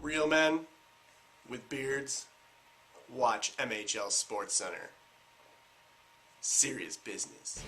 Real men with beards watch MHL SportsCenter. Serious business.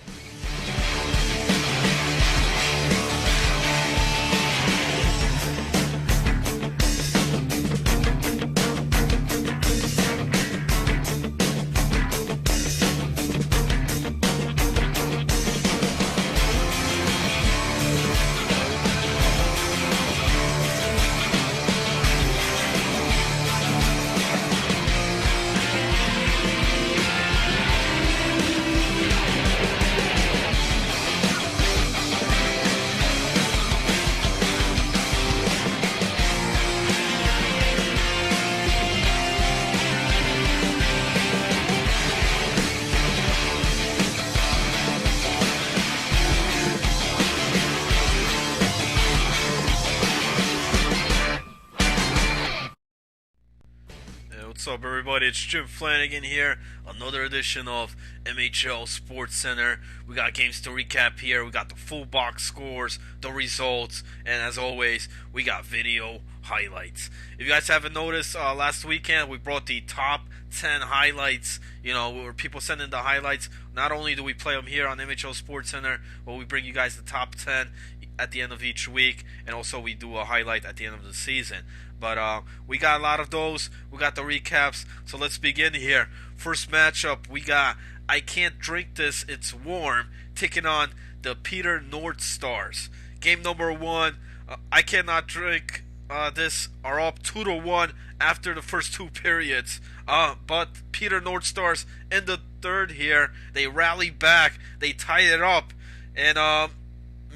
What's up, everybody? It's Jim Flanagan here. Another edition of MHL Sports Center. We got games to recap here. We got the full box scores, the results, and as always, we got video highlights. If you guys haven't noticed, last weekend we brought the top 10 highlights. You know, where people send in the highlights. Not only do we play them here on MHL Sports Center, but we bring you guys the top 10 at the end of each week, and also we do a highlight at the end of the season. But we got a lot of those. We got the recaps. So let's begin here. First matchup, we got I Can't Drink This, It's Warm, taking on the Peter North Stars. Game number one, I Cannot Drink This are up 2-1 after the first two periods. But Peter North Stars in the third here, they rally back. They tie it up. And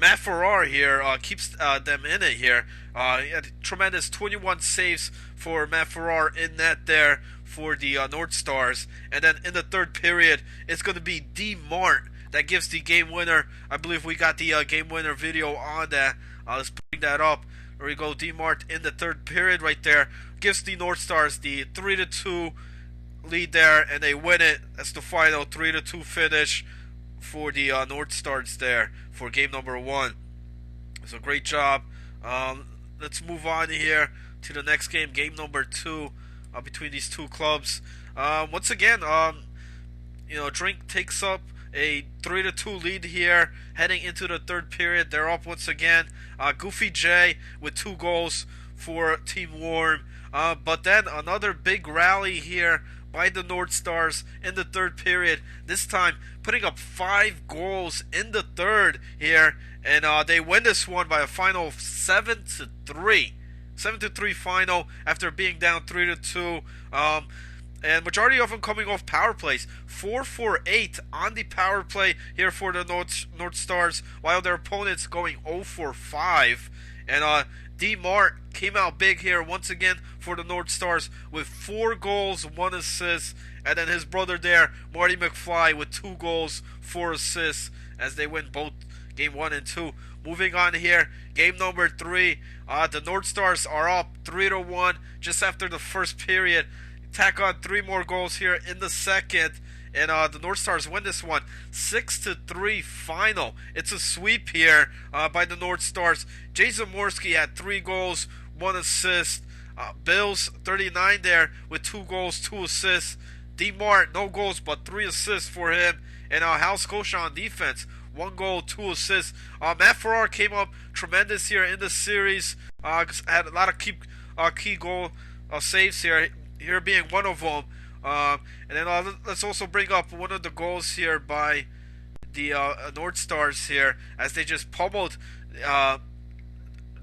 Matt Farrar here keeps them in it here. He had tremendous 21 saves for Matt Farrar in net there for the North Stars. And then in the third period, it's going to be D. Mart that gives the game winner. I believe we got the game winner video on that. Let's bring that up. There we go. D. Mart in the third period right there gives the North Stars the 3-2 lead there, and they win it. That's the final 3-2 finish for the North Stars there for game number one. So great job. Let's move on here to the next game, game number two, between these two clubs. Once again, Drink takes up a 3-2 lead here, heading into the third period. They're up once again. Goofy J with 2 goals for Team Warm. But then another big rally here by the North Stars in the third period. This time putting up 5 goals in the third here. And they win this one by a final of 7-3. 7-3 final after being down 3-2. And majority of them coming off power plays. 4-for-8 on the power play here for the North Stars, while their opponents going 0-for-5. And D. Mart came out big here once again for the North Stars with 4 goals, 1 assist. And then his brother there, Marty McFly, with 2 goals, 4 assists, as they win both game 1 and 2. Moving on here, game number 3. The North Stars are up 3-1 just after the first period. Tack on 3 more goals here in the second, and the North Stars win this one 6-3 final. It's a sweep here by the North Stars. Jay Zamorski had 3 goals, 1 assist. Bills 39 there with 2 goals, 2 assists. D. Mart, no goals but 3 assists for him. And Hal Scotia on defense, 1 goal, 2 assists. Matt Farrar came up tremendous here in the series. Had a lot of key goal saves here being one of them. And then let's also bring up one of the goals here by the North Stars here, as they just pummeled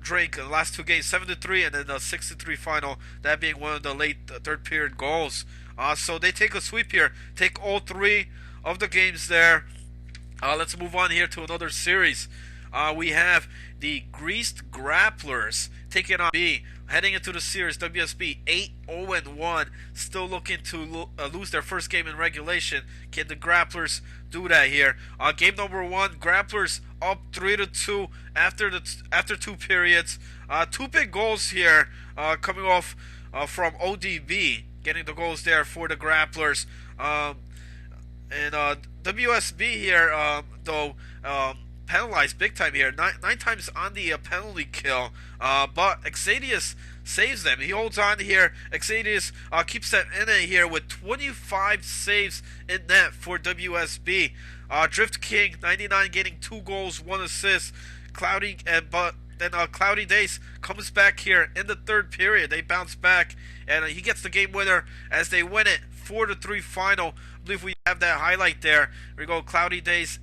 Drake in the last 2 games, 7-3, and then the 6-3 final, that being one of the late third period goals. So they take a sweep here, take all 3 of the games there. Let's move on here to another series. We have the Greased Grapplers taking on B, heading into the series. WSB 8-0-1, still looking to lose their first game in regulation. Can the Grapplers do that here? Game number 1, Grapplers up 3-2 after 2 periods. 2 big goals here coming off from ODB, getting the goals there for the Grapplers. And WSB here, though, penalized big time here. Nine times on the penalty kill, but Exadius saves them. He holds on here. Exadius keeps them in it here with 25 saves in net for WSB. Drift King 99 getting 2 goals, 1 assist. Cloudy Cloudy Days comes back here in the third period. They bounce back, and he gets the game winner as they win it 4-3 final. I believe we have that highlight there. Here we go. Cloudy Days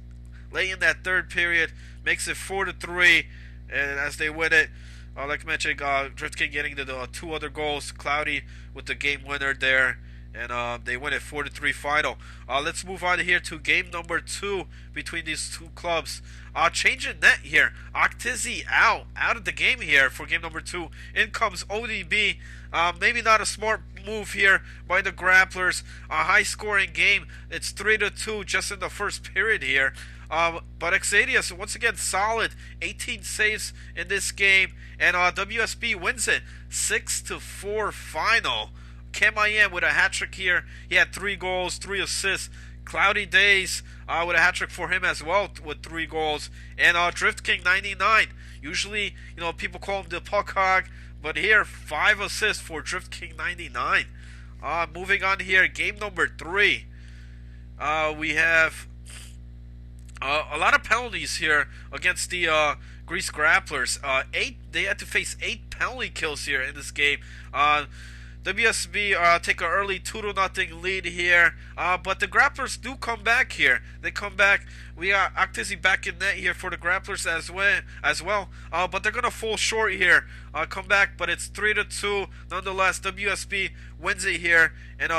late in that third period makes it 4-3, and as they win it, like I mentioned, Drift King getting the 2 other goals. Cloudy with the game winner there, and they win it 4-3 final. Let's move on here to game number 2 between these two clubs. Change in net here. Octizzi out of the game here for game number 2. In comes ODB. Maybe not a smart move here by the Grapplers. A high-scoring game. It's 3-2 just in the first period here. But Exadius, once again, solid. 18 saves in this game. And WSB wins it 6-4 final. Cam Ian with a hat-trick here. He had 3 goals, 3 assists. Cloudy Days with a hat-trick for him as well with 3 goals. And Drift King 99. Usually, people call him the puck hog. But here, 5 assists for Drift King 99. Moving on here, game number 3. We have a lot of penalties here against the Greece Grapplers. They had to face 8 penalty kills here in this game. WSB take an early 2-0 lead here, but the Grapplers do come back here. They come back. We got Octizzi back in net here for the Grapplers as well. But they're gonna fall short here. Come back, but it's 3-2 nonetheless. WSB wins it here, and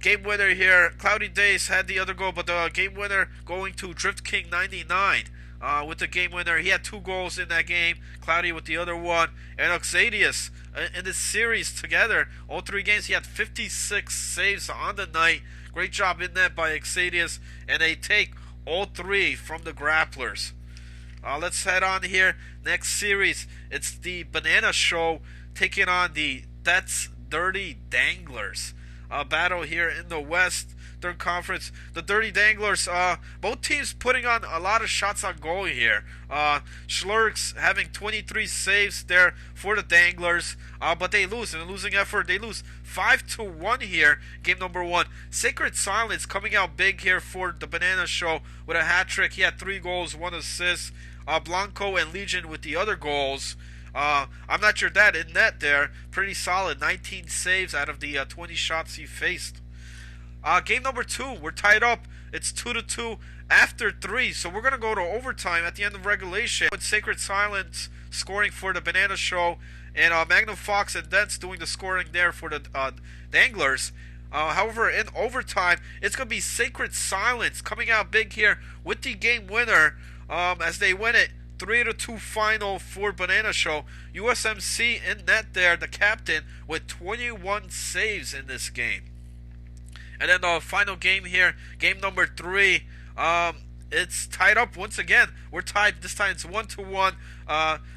game winner here. Cloudy Days had the other goal, but the game winner going to Drift King 99. With the game winner, he had 2 goals in that game. Cloudy with the other one, and Exadius in this series together, all 3 games, he had 56 saves on the night. Great job in that by Exadius, and they take all 3 from the Grapplers. Let's head on here. Next series, it's the Banana Show taking on the That's Dirty Danglers. Battle here in the West. Third conference, the Dirty Danglers, both teams putting on a lot of shots on goal here. Schlurks having 23 saves there for the Danglers, but they lose in a losing effort. They lose 5-1 here, game number 1. Sacred Silence coming out big here for the Banana Show with a hat trick. He had 3 goals, 1 assist. Blanco and Legion with the other goals. I'm not sure that in net there, pretty solid. 19 saves out of the 20 shots he faced. Game number 2, we're tied up. It's 2-2 after 3, so we're going to go to overtime at the end of regulation with Sacred Silence scoring for the Banana Show, and Magnum Fox and Dents doing the scoring there for the Danglers. However, in overtime, it's going to be Sacred Silence coming out big here with the game winner as they win it 3-2 final for Banana Show. USMC in net there, the captain, with 21 saves in this game. And then the final game here, game number 3, it's tied up once again. We're tied. This time it's 1-1.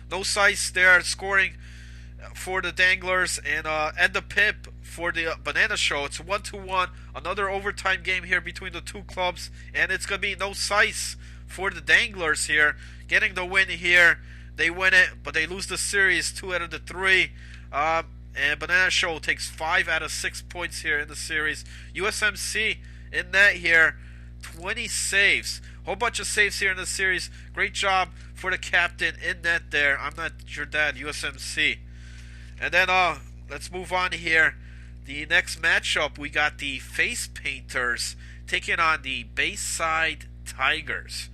No Sice there scoring for the Danglers, and Ed the Pip for the Banana Show. It's 1-1. Another overtime game here between the two clubs, and it's going to be No Sice for the Danglers here, getting the win here. They win it, but they lose the series 2 out of the 3. And Banana Show takes 5 out of 6 points here in the series. USMC in net here, 20 saves. Whole bunch of saves here in the series. Great job for the captain in net there. I'm not your dad, USMC. And then let's move on here. The next matchup, we got the Face Painters taking on the Bayside Tigers.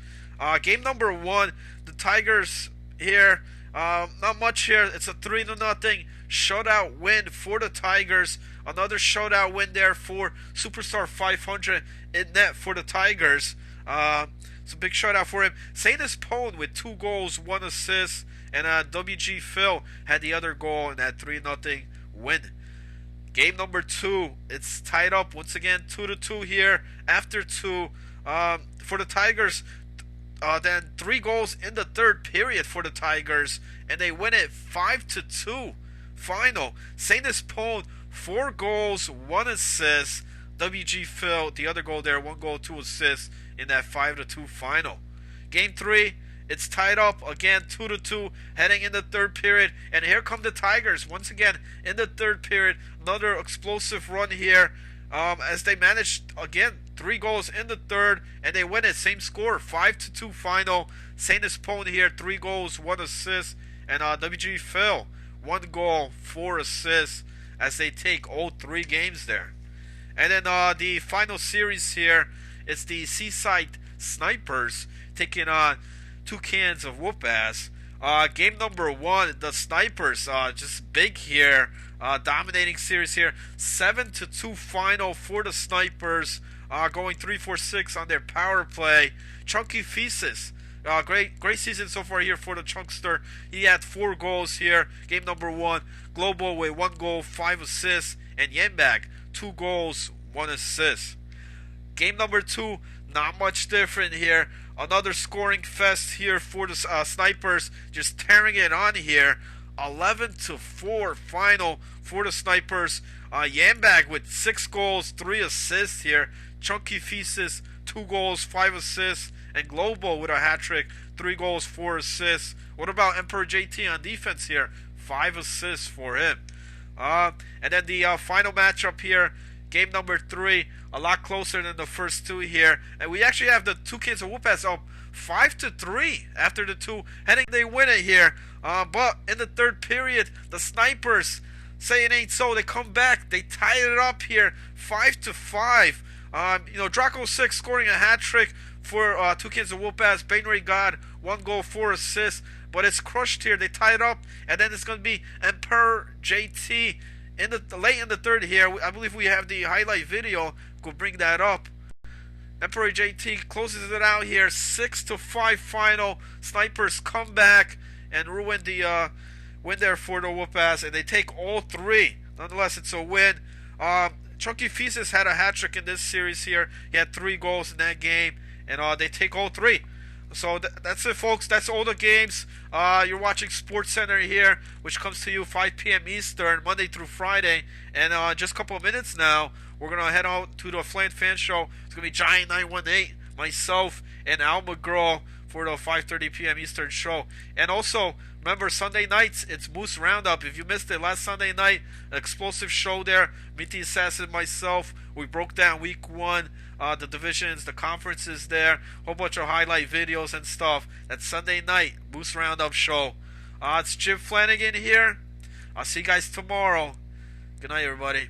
Game number 1, the Tigers here, not much here. It's a 3-0 shutout win for the Tigers. Another shutout win there for Superstar 500 in net for the Tigers. It's a big shutout for him. Sainus Pone with 2 goals, 1 assist, and WG Phil had the other goal in that 3-0 win. Game number 2, it's tied up once again, 2-2 here after 2 for the Tigers. Then 3 goals in the third period for the Tigers, and they win it 5-2 final. Sainus Pone, 4 goals, 1 assist. WG Phil, the other goal there, 1 goal, 2 assists in that 5-2 final. Game 3, it's tied up again, 2-2, heading in the third period. And here come the Tigers once again in the third period. Another explosive run here, as they managed again 3 goals in the third, and they win it. Same score, 5-2 final. Saint Espone here, 3 goals, 1 assist, and WG Phil, 1 goal, 4 assists, as they take all 3 games there. And then the final series here, it's the Seaside Snipers taking on Toucans of Whoop-Ass. Game number 1, the Snipers just big here, dominating series here, 7-2 final for the Snipers, going 3-4-6 on their power play. Chunky Thesis, great season so far here for the Chunkster. He had 4 goals here, game number 1. Global with 1 goal, 5 assists, and Yenbag, 2 goals, 1 assist. Game number 2, not much different here. Another scoring fest here for the Snipers, just tearing it on here. 11-4 final for the Snipers. Yambag with 6 goals, 3 assists here. Chunky Thesis, 2 goals, 5 assists. And Global with a hat trick, 3 goals, 4 assists. What about Emperor JT on defense here? 5 assists for him. And then the final matchup here, game number 3, a lot closer than the first 2 here. And we actually have the Toucans of Whoop-Ass up 5-3 after the 2. Heading, they win it here. But in the third period, the Snipers say it ain't so. They come back. They tie it up here, 5-5. Draco 6 scoring a hat trick for Toucans of Whoop-Ass. Bainray God, 1 goal, 4 assists. But it's crushed here. They tie it up, and then it's going to be Emperor JT in the late in the third here. I believe we have the highlight video. We'll bring that up. Emperor JT closes it out here, 6-5 final. Snipers come back and ruin the win there for the Whoop-Ass, and they take all 3. Nonetheless, it's a win. Chunky Thesis had a hat trick in this series here. He had 3 goals in that game, and they take all 3. So that's it, folks. That's all the games. You're watching SportsCenter here, which comes to you 5 p.m. Eastern, Monday through Friday. And just a couple of minutes now, we're going to head out to the Flan Fan Show. It's going to be Giant 918, myself, and Al McGraw for the 5:30 p.m. Eastern show. And also, remember, Sunday nights, it's Moose Roundup. If you missed it last Sunday night, an explosive show there. Meet the Assassin and myself. We broke down week 1. The divisions, the conferences there, whole bunch of highlight videos and stuff. That's Sunday night, Moose Roundup show. It's Jim Flanagan here. I'll see you guys tomorrow. Good night, everybody.